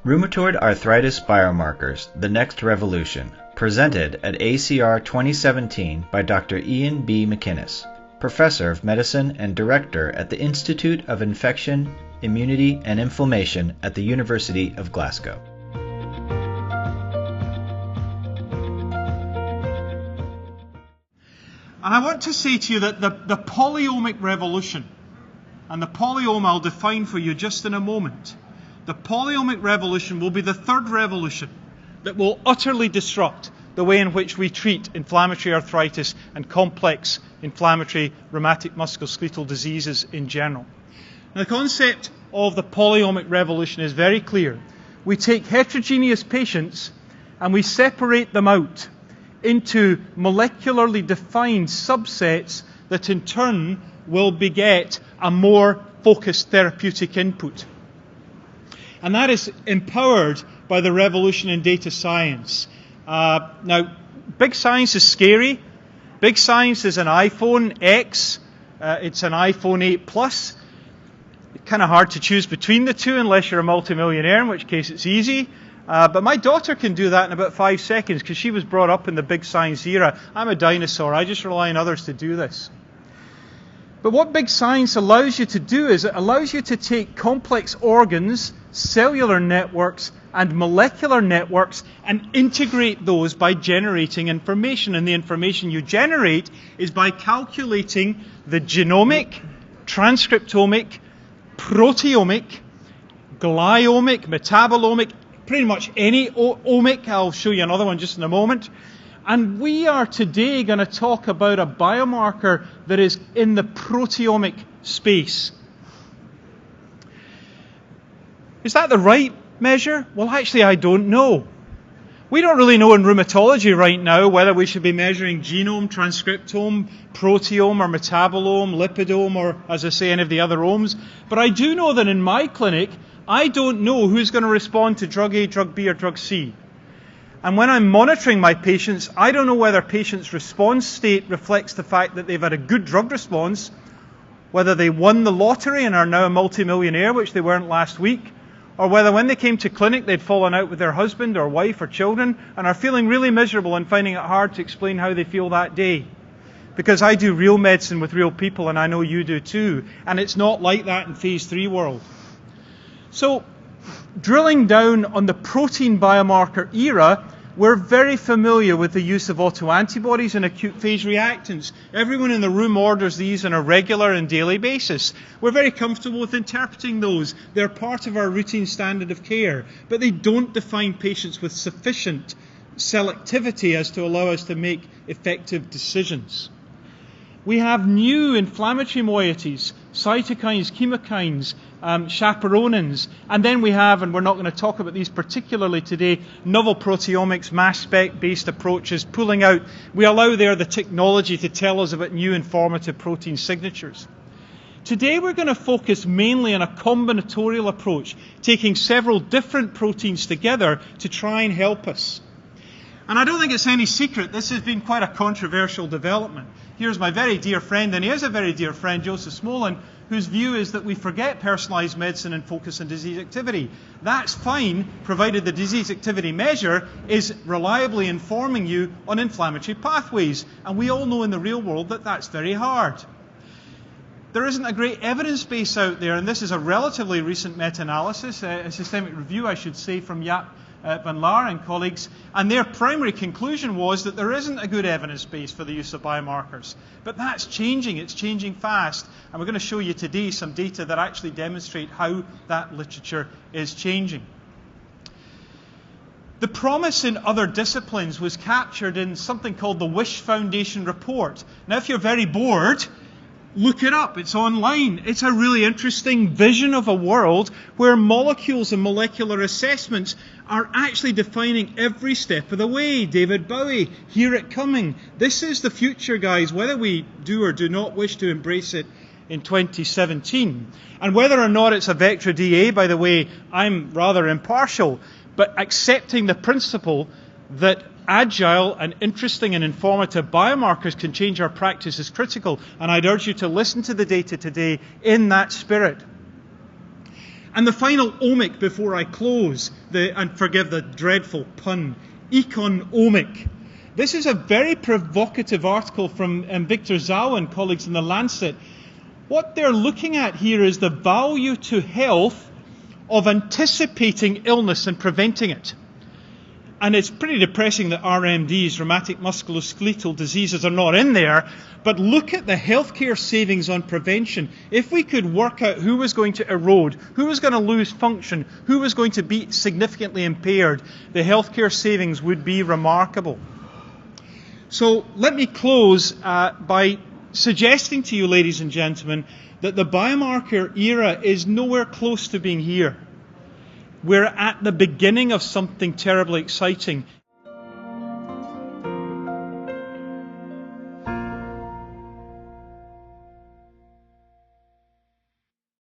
Rheumatoid Arthritis Biomarkers, The Next Revolution, presented at ACR 2017 by Dr. Iain B. McInnes, Professor of Medicine and Director at the Institute of Infection, Immunity and Inflammation at the University of Glasgow. And I want to say to you that the polyomic revolution, and the polyome I'll define for you just in a moment, the polyomic revolution will be the third revolution that will utterly disrupt the way in which we treat inflammatory arthritis and complex inflammatory rheumatic musculoskeletal diseases in general. Now, the concept of the polyomic revolution is very clear. We take heterogeneous patients and we separate them out into molecularly defined subsets that in turn will beget a more focused therapeutic input. And that is empowered by the revolution in data science. Now, big science is scary. Big science is an iPhone X. It's an iPhone 8 Plus. It's kind of hard to choose between the two unless you're a multimillionaire, in which case it's easy. But my daughter can do that in about 5 seconds because she was brought up in the big science era. I'm a dinosaur. I just rely on others to do this. But what big science allows you to do is it allows you to take complex organs, cellular networks, and molecular networks and integrate those by generating information. And the information you generate is by calculating the genomic, transcriptomic, proteomic, gliomic, metabolomic, pretty much any omic. I'll show you another one just in a moment. And we are today going to talk about a biomarker that is in the proteomic space. Is that the right measure? Well, actually, I don't know. We don't really know in rheumatology right now whether we should be measuring genome, transcriptome, proteome, or metabolome, lipidome, or, as I say, any of the other omes. But I do know that in my clinic, I don't know who's going to respond to drug A, drug B, or drug C. And when I'm monitoring my patients, I don't know whether patients' response state reflects the fact that they've had a good drug response, whether they won the lottery and are now a multimillionaire, which they weren't last week, or whether when they came to clinic they'd fallen out with their husband or wife or children and are feeling really miserable and finding it hard to explain how they feel that day. Because I do real medicine with real people, and I know you do too, and it's not like that in phase 3 world. So, drilling down on the protein biomarker era, we're very familiar with the use of autoantibodies and acute phase reactants. Everyone in the room orders these on a regular and daily basis. We're very comfortable with interpreting those. They're part of our routine standard of care, but they don't define patients with sufficient selectivity as to allow us to make effective decisions. We have new inflammatory moieties, cytokines, chemokines, chaperonins, and then we have, and we're not going to talk about these particularly today, novel proteomics, mass spec-based approaches, pulling out. We allow there the technology to tell us about new informative protein signatures. Today we're going to focus mainly on a combinatorial approach, taking several different proteins together to try and help us. And I don't think it's any secret, this has been quite a controversial development. Here's my very dear friend, and he is a very dear friend, Joseph Smolin, whose view is that we forget personalised medicine and focus on disease activity. That's fine, provided the disease activity measure is reliably informing you on inflammatory pathways. And we all know in the real world that that's very hard. There isn't a great evidence base out there, and this is a relatively recent meta-analysis, a systemic review, I should say, from Jaap van Laar and colleagues, and their primary conclusion was that there isn't a good evidence base for the use of biomarkers. But that's changing, it's changing fast, and we're going to show you today some data that actually demonstrate how that literature is changing. The promise in other disciplines was captured in something called the Wish Foundation report. Now, if you're very bored, look it up, it's online. It's a really interesting vision of a world where molecules and molecular assessments are actually defining every step of the way. David Bowie, hear it coming. This is the future, guys, whether we do or do not wish to embrace it in 2017. And whether or not it's a Vectra DA, by the way, I'm rather impartial, but accepting the principle that agile and interesting and informative biomarkers can change our practice is critical, and I'd urge you to listen to the data today in that spirit. And the final omic before I close, and forgive the dreadful pun, Econ omic. This is a very provocative article from Victor Zawa and colleagues in The Lancet. What they're looking at here is the value to health of anticipating illness and preventing it. And it's pretty depressing that RMDs, rheumatic musculoskeletal diseases, are not in there. But look at the healthcare savings on prevention. If we could work out who was going to erode, who was going to lose function, who was going to be significantly impaired, the healthcare savings would be remarkable. So let me close by suggesting to you, ladies and gentlemen, that the biomarker era is nowhere close to being here. We're at the beginning of something terribly exciting.